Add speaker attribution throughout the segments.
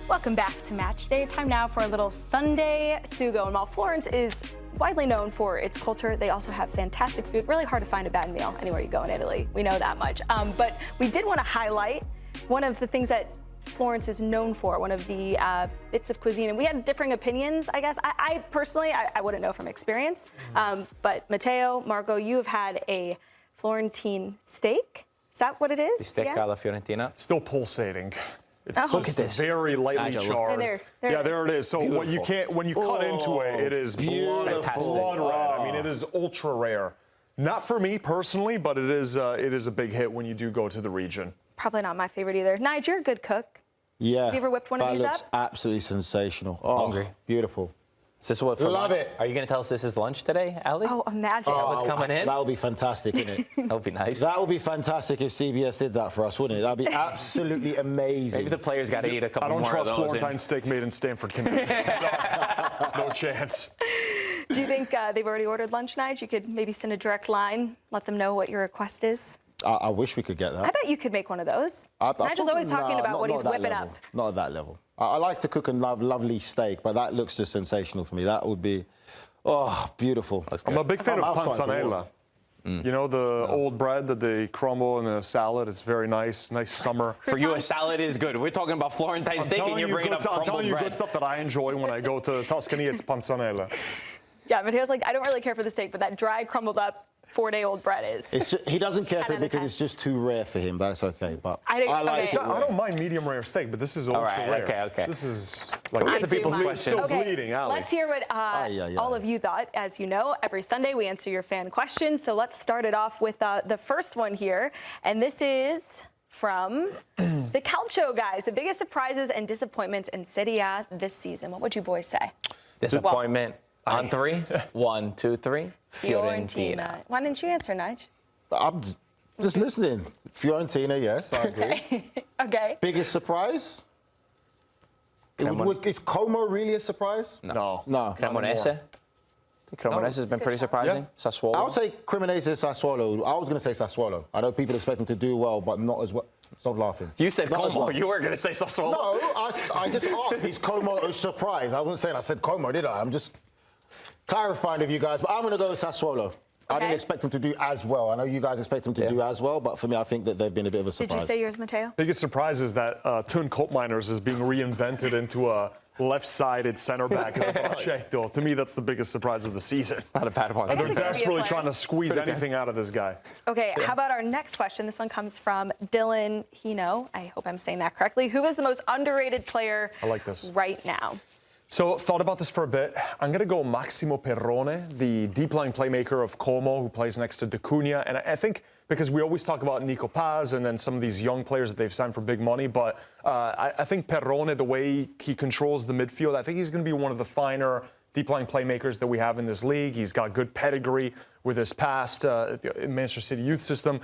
Speaker 1: Welcome back to Match Day. Time now for a little Sunday Sugo. And while Florence is widely known for its culture, they also have fantastic food. Really hard to find a bad meal anywhere you go in Italy. We know that much. But we did want to highlight one of the things that Florence is known for, one of the bits of cuisine. And we had differing opinions, I guess. I personally, I wouldn't know from experience. But Matteo, Marco, you have had a Florentine steak. Is that what it is?
Speaker 2: The steak alla Fiorentina.
Speaker 3: Still pulsating. It's
Speaker 2: Look at this.
Speaker 3: Very lightly
Speaker 2: Nigel,
Speaker 3: charred.
Speaker 1: there
Speaker 3: it is. So what you can't, when you cut into it, it is blood red. I mean, it is ultra rare. Not for me personally, but it is a big hit when you do go to the region.
Speaker 1: Probably not my favorite either. Nigel, you're a good cook.
Speaker 4: Yeah.
Speaker 1: Have you ever whipped one of these up?
Speaker 4: That looks absolutely sensational. Oh,
Speaker 2: Hungry.
Speaker 4: Beautiful.
Speaker 2: Is this what for
Speaker 4: Love
Speaker 2: lunch?
Speaker 4: it.
Speaker 2: Are you going to tell us this is lunch today, Aly?
Speaker 1: Oh, imagine.
Speaker 2: What's coming in?
Speaker 4: That would be fantastic, wouldn't it?
Speaker 2: That would be nice.
Speaker 4: That would be fantastic if CBS did that for us, wouldn't it? That would be absolutely amazing.
Speaker 2: Maybe the players got to eat a couple more of those.
Speaker 3: I don't trust Florentine steak made in Stanford, Connecticut. No chance.
Speaker 1: Do you think they've already ordered lunch, Nigel? You could maybe send a direct line, let them know what your request is.
Speaker 4: I wish we could get that.
Speaker 1: I bet you could make one of those. Nigel's always talking about what he's whipping up.
Speaker 4: Not at that level. I like to cook and love lovely steak, but that looks just sensational for me. That would be, beautiful.
Speaker 3: I'm a big fan of panzanella. You know, the old bread that they crumble in a salad. It's very nice. Nice summer.
Speaker 2: For you, a salad is good. We're talking about Florentine steak, and you're bringing up crumbled bread.
Speaker 3: I'm telling you good stuff that I enjoy when I go to Tuscany. It's panzanella.
Speaker 1: Yeah, Matteo's like, I don't really care for the steak, but that dry, crumbled up, 4-day-old bread is.
Speaker 4: It's just, he doesn't care for it because it's just too rare for him. That's okay. But
Speaker 1: I
Speaker 4: like it.
Speaker 3: I don't mind medium rare steak, but this is ultra rare.
Speaker 2: Okay.
Speaker 3: This is
Speaker 2: like
Speaker 3: like
Speaker 2: the people's questions.
Speaker 3: Still bleeding, Aly.
Speaker 1: Let's hear what all of you thought. As you know, every Sunday we answer your fan questions. So let's start it off with the first one here, and this is from the Calcio guys. The biggest surprises and disappointments in Serie A this season. What would you boys say?
Speaker 2: Disappointment. On three. 1, 2, 3. Fiorentina.
Speaker 1: Why didn't you answer, Nige?
Speaker 4: I'm just listening. Fiorentina, yes, I agree.
Speaker 1: Okay.
Speaker 4: Biggest surprise? Is Como really a surprise?
Speaker 3: No.
Speaker 2: Cremonese? Cremonese has been pretty surprising.
Speaker 3: Yeah.
Speaker 2: Sassuolo?
Speaker 4: I would say Cremonese, Sassuolo. I was going to say Sassuolo. I know people expect them to do well, but not as well. Stop laughing.
Speaker 2: You said
Speaker 4: Not as
Speaker 2: Como.
Speaker 4: well.
Speaker 2: You were going to say Sassuolo.
Speaker 4: No, I just asked. Is Como a surprise? I wasn't saying I said Como, did I? I'm just clarifying with you guys, but I'm going to go with Sassuolo. I didn't expect them to do as well. I know you guys expect them to do as well, but for me, I think that they've been a bit of a surprise.
Speaker 1: Did you say yours, Matteo?
Speaker 3: Biggest surprise is that Thun Koopmeiners is being reinvented into a left-sided center back as a Concacaf. To me, that's the biggest surprise of the season.
Speaker 2: Not a bad one.
Speaker 3: They're desperately trying to squeeze anything out of this guy.
Speaker 1: Okay, how about our next question? This one comes from Dylan Hino. I hope I'm saying that correctly. Who is the most underrated player right now?
Speaker 3: So, thought about this for a bit. I'm going to go Massimo Perrone, the deep-line playmaker of Como, who plays next to Da Cunha. And I think because we always talk about Nico Paz and then some of these young players that they've signed for big money, but I think Perrone, the way he controls the midfield, I think he's going to be one of the finer deep-line playmakers that we have in this league. He's got good pedigree with his past Manchester City youth system.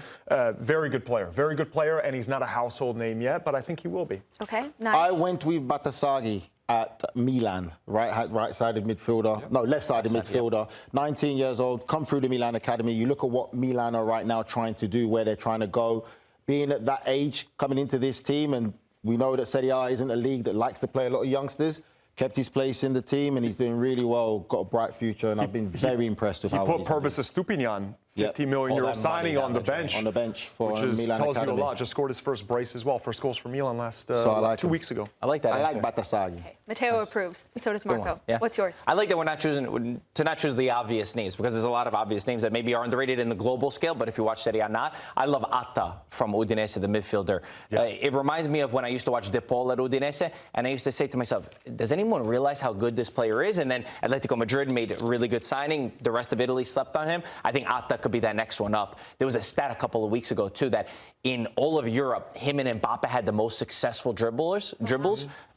Speaker 3: Very good player, and he's not a household name yet, but I think he will be.
Speaker 1: Okay,
Speaker 4: nice. I went with Batasaghi at Milan, right-sided midfielder. No, left-sided midfielder. 19 years old, come through the Milan Academy. You look at what Milan are right now trying to do, where they're trying to go. Being at that age, coming into this team, and we know that Serie A isn't a league that likes to play a lot of youngsters. Kept his place in the team, and he's doing really well. Got a bright future, and I've been very impressed with how he's
Speaker 3: put Purvis Estupinian, 50 million euro signing on the bench.
Speaker 4: On the bench for
Speaker 3: which
Speaker 4: Milan
Speaker 3: tells
Speaker 4: Academy.
Speaker 3: you a lot. Just scored his first brace as well. First goals for Milan last 2 weeks ago.
Speaker 2: I like that.
Speaker 4: I like Batasaghi.
Speaker 1: Okay. Matteo approves, and so does Marco.
Speaker 2: Yeah.
Speaker 1: What's yours?
Speaker 2: I like that we're not choosing the obvious names, because there's a lot of obvious names that maybe are underrated in the global scale, but if you watch Serie A, not. I love Atta from Udinese, the midfielder. Yeah. It reminds me of when I used to watch De Paul at Udinese, and I used to say to myself, does anyone realize how good this player is? And then Atletico Madrid made a really good signing. The rest of Italy slept on him. I think Atta could be that next one up. There was a stat a couple of weeks ago, too, that in all of Europe, him and Mbappe had the most successful dribbles.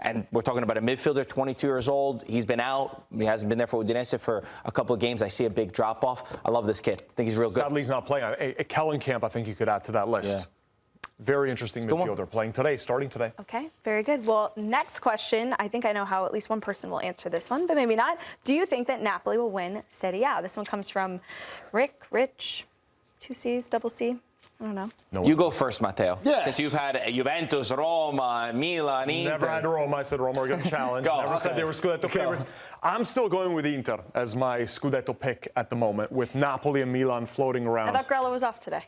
Speaker 2: And we're talking about a midfielder, 22 years old. He's been out. He hasn't been there for Udinese for a couple of games. I see a big drop-off. I love this kid. I think he's real good.
Speaker 3: Sadly, he's not playing. Kellenkamp, I think you could add to that list. Yeah. Very interesting midfielder playing today, starting today.
Speaker 1: Okay, very good. Well, next question. I think I know how at least one person will answer this one, but maybe not. Do you think that Napoli will win Serie A? This one comes from Rich, 2 C's, double C. don't know.
Speaker 3: No
Speaker 2: You
Speaker 3: one
Speaker 2: go
Speaker 3: knows.
Speaker 2: first, Matteo.
Speaker 4: Yes.
Speaker 2: Since you've had Juventus, Roma, Milan, Inter.
Speaker 3: Never had Roma. I said Roma were going to challenge.
Speaker 2: Go.
Speaker 3: Never said they were Scudetto favorites. I'm still going with Inter as my Scudetto pick at the moment, with Napoli and Milan floating
Speaker 1: I
Speaker 3: around.
Speaker 1: thought Grella was off today.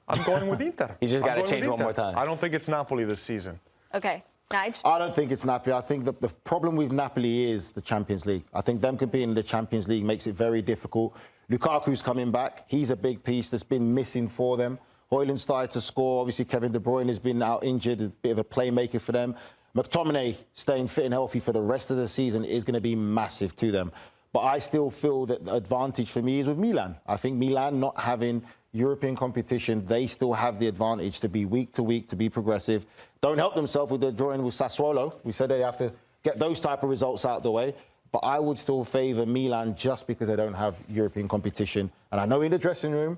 Speaker 3: I'm going with Inter.
Speaker 2: He's just
Speaker 3: I'm
Speaker 2: gotta
Speaker 3: going
Speaker 2: change
Speaker 3: with
Speaker 2: one
Speaker 3: Inter.
Speaker 2: more time.
Speaker 3: I don't think it's Napoli this season.
Speaker 1: Okay, Nige?
Speaker 4: I don't think it's Napoli. I think the problem with Napoli is the Champions League. I think them competing in the Champions League makes it very difficult. Lukaku's coming back. He's a big piece that's been missing for them. Højlund started to score. Obviously, Kevin De Bruyne has been out injured, a bit of a playmaker for them. McTominay staying fit and healthy for the rest of the season is going to be massive to them. But I still feel that the advantage for me is with Milan. I think Milan not having European competition, they still have the advantage to be week to week, to be progressive. Don't help themselves with the drawing with Sassuolo. We said they have to get those type of results out of the way. But I would still favour Milan just because they don't have European competition. And I know in the dressing room,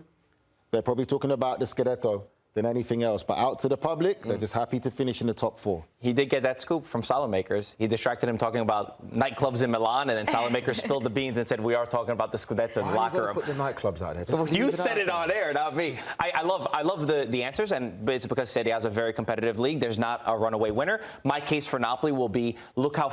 Speaker 4: they're probably talking about the Scudetto than anything else. But out to the public, they're just happy to finish in the top 4.
Speaker 2: He did get that scoop from Salamakers. He distracted him talking about nightclubs in Milan, and then Salamakers spilled the beans and said, we are talking about the Scudetto in the locker room.
Speaker 4: Put the nightclubs out there.
Speaker 2: Well, you said it on air, not me. I love the answers, and it's because Serie A is a very competitive league. There's not a runaway winner. My case for Napoli will be look how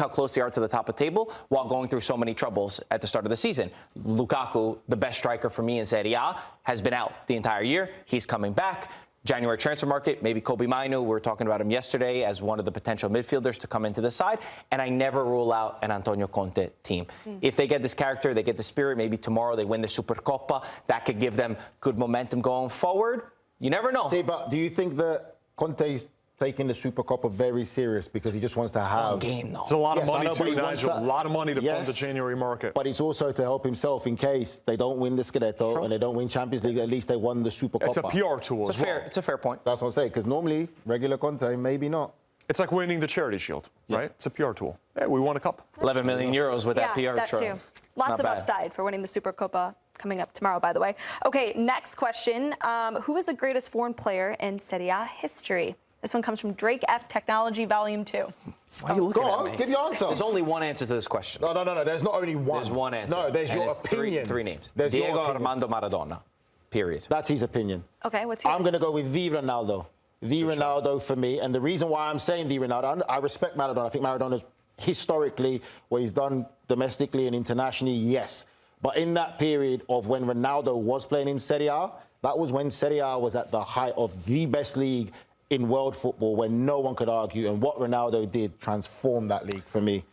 Speaker 2: close they are to the top of the table while going through so many troubles at the start of the season. Lukaku, the best striker for me in Serie A, has been out the entire year. He's coming back. January transfer market, maybe Kobe Mainu. We were talking about him yesterday as one of the potential midfielders to come into the side. And I never rule out an Antonio Conte team. If they get this character, they get the spirit, maybe tomorrow they win the Supercoppa. That could give them good momentum going forward. You never know.
Speaker 4: See, but do you think that Conte's taking the Supercoppa very serious because he just wants to have...
Speaker 2: game, though.
Speaker 3: It's a lot of
Speaker 4: Yes, I
Speaker 3: money
Speaker 4: know, but
Speaker 3: too,
Speaker 4: he wants
Speaker 3: Nigel.
Speaker 4: that-
Speaker 3: A lot of money to fund
Speaker 4: Yes.
Speaker 3: the January market.
Speaker 4: But it's also to help himself in case they don't win the Scudetto and they don't win Champions League. At least they won the Supercoppa.
Speaker 3: It's a PR tool as well.
Speaker 2: It's a fair point.
Speaker 4: That's what I'm saying. Because normally, regular Conte, maybe not.
Speaker 3: It's like winning the Charity Shield, right? It's a PR tool. Hey, we won a cup.
Speaker 2: 11 million euros with that PR
Speaker 1: that
Speaker 2: trophy.
Speaker 1: too. Lots
Speaker 2: Not
Speaker 1: of
Speaker 2: bad.
Speaker 1: upside for winning the Supercoppa coming up tomorrow, by the way. Okay, next question. Who is the greatest foreign player in Serie A history? This one comes from Drake F Technology Volume 2.
Speaker 2: Why are you looking
Speaker 4: Go
Speaker 2: at
Speaker 4: on,
Speaker 2: me?
Speaker 4: give your answer.
Speaker 2: There's only one answer to this question.
Speaker 4: No. There's not only one.
Speaker 2: There's one answer.
Speaker 4: No, there's
Speaker 2: And
Speaker 4: your
Speaker 2: it's
Speaker 4: opinion.
Speaker 2: Three names.
Speaker 4: There's your
Speaker 2: Diego
Speaker 4: opinion.
Speaker 2: Armando Maradona. Period.
Speaker 4: That's his opinion.
Speaker 1: Okay, what's yours?
Speaker 4: I'm going to go with the Ronaldo. The Ronaldo for me. And the reason why I'm saying the Ronaldo, I respect Maradona. I think Maradona's historically, what he's done domestically and internationally, yes. But in that period of when Ronaldo was playing in Serie A, that was when Serie A was at the height of the best league in world football, when no one could argue. And what Ronaldo did transformed that league for me.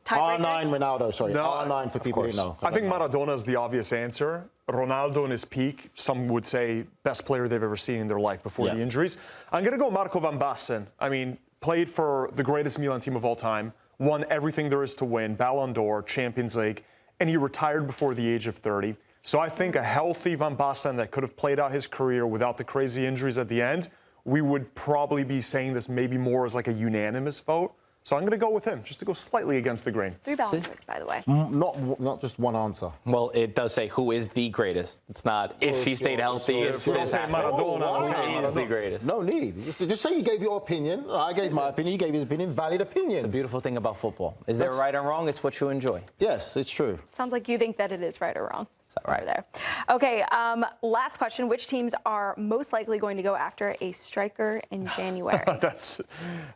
Speaker 1: Tiebreaker?
Speaker 4: R9 Ronaldo, sorry.
Speaker 3: No,
Speaker 4: R9 for people who
Speaker 2: course.
Speaker 4: know.
Speaker 3: I think Maradona is the obvious answer. Ronaldo in his peak, some would say best player they've ever seen in their life before the injuries. I'm going to go Marco van Basten. I mean, played for the greatest Milan team of all time, won everything there is to win, Ballon d'Or, Champions League, and he retired before the age of 30. So I think a healthy Van Basten that could have played out his career without the crazy injuries at the end, we would probably be saying this maybe more as like a unanimous vote. So I'm going to go with him, just to go slightly against the grain.
Speaker 1: 3 Ballon d'Ors, by the way.
Speaker 4: Not just one answer.
Speaker 2: Well, it does say who is the greatest. It's not if he stayed healthy, if
Speaker 3: If we
Speaker 2: this
Speaker 3: say
Speaker 2: happened.
Speaker 3: Maradona,
Speaker 4: wow.
Speaker 3: okay,
Speaker 2: He is the
Speaker 3: Maradona.
Speaker 2: greatest.
Speaker 4: No need. Just say you gave your opinion. I gave my opinion. You gave his opinion. Valid opinions.
Speaker 2: The beautiful thing about football. Is there
Speaker 4: That's-
Speaker 2: right or wrong? It's what you enjoy.
Speaker 4: Yes, it's true.
Speaker 1: Sounds like you think that it is right or wrong.
Speaker 2: that right?
Speaker 1: Over there. Okay, last question. Which teams are most likely going to go after a striker in January?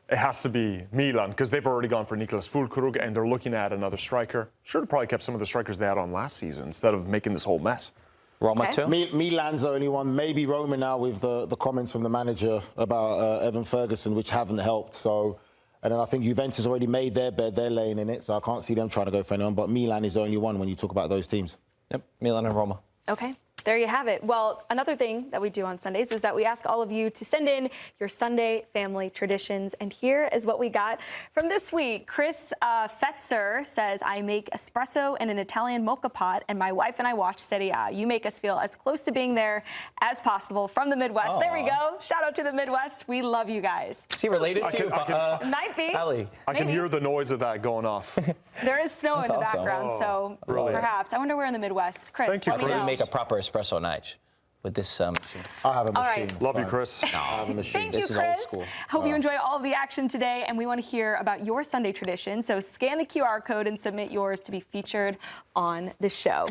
Speaker 3: It has to be Milan, because they've already gone for Niklas Füllkrug, and they're looking at another striker. Should have probably kept some of the strikers they had on last season instead of making this whole mess.
Speaker 2: Roma
Speaker 1: Okay.
Speaker 2: too?
Speaker 4: Milan's the only one. Maybe Roma now with the comments from the manager about Evan Ferguson, which haven't helped. So, and then I think Juventus already made their bed. They're laying in it. So I can't see them trying to go for anyone. But Milan is the only one when you talk about those teams.
Speaker 2: Yep, Milan and Roma.
Speaker 1: Okay, there you have it. Well, another thing that we do on Sundays is that we ask all of you to send in your Sunday family traditions. And here is what we got from this week. Chris Fetzer says, I make espresso in an Italian mocha pot, and my wife and I watch Serie A. You make us feel as close to being there as possible from the Midwest. There we go. Shout out to the Midwest. We love you guys.
Speaker 2: Is he related to you?
Speaker 1: Might be.
Speaker 2: Aly.
Speaker 3: I can
Speaker 1: Maybe.
Speaker 3: hear the noise of that going off.
Speaker 1: There is snow in the
Speaker 2: That's awesome.
Speaker 1: background, so
Speaker 3: brilliant.
Speaker 1: perhaps. I wonder where in the Midwest. Chris,
Speaker 3: Thank you,
Speaker 1: let me
Speaker 3: Chris.
Speaker 1: know.
Speaker 2: Make a proper espresso night with this machine.
Speaker 4: I have a
Speaker 1: All
Speaker 4: machine.
Speaker 1: right.
Speaker 4: It's
Speaker 3: Love you,
Speaker 4: fine.
Speaker 3: Chris.
Speaker 4: I have a machine.
Speaker 1: Thank you,
Speaker 2: This is
Speaker 1: Chris.
Speaker 2: old school.
Speaker 1: Hope you enjoy all of the action today, and we want to hear about your Sunday tradition. So scan the QR code and submit yours to be featured on the show.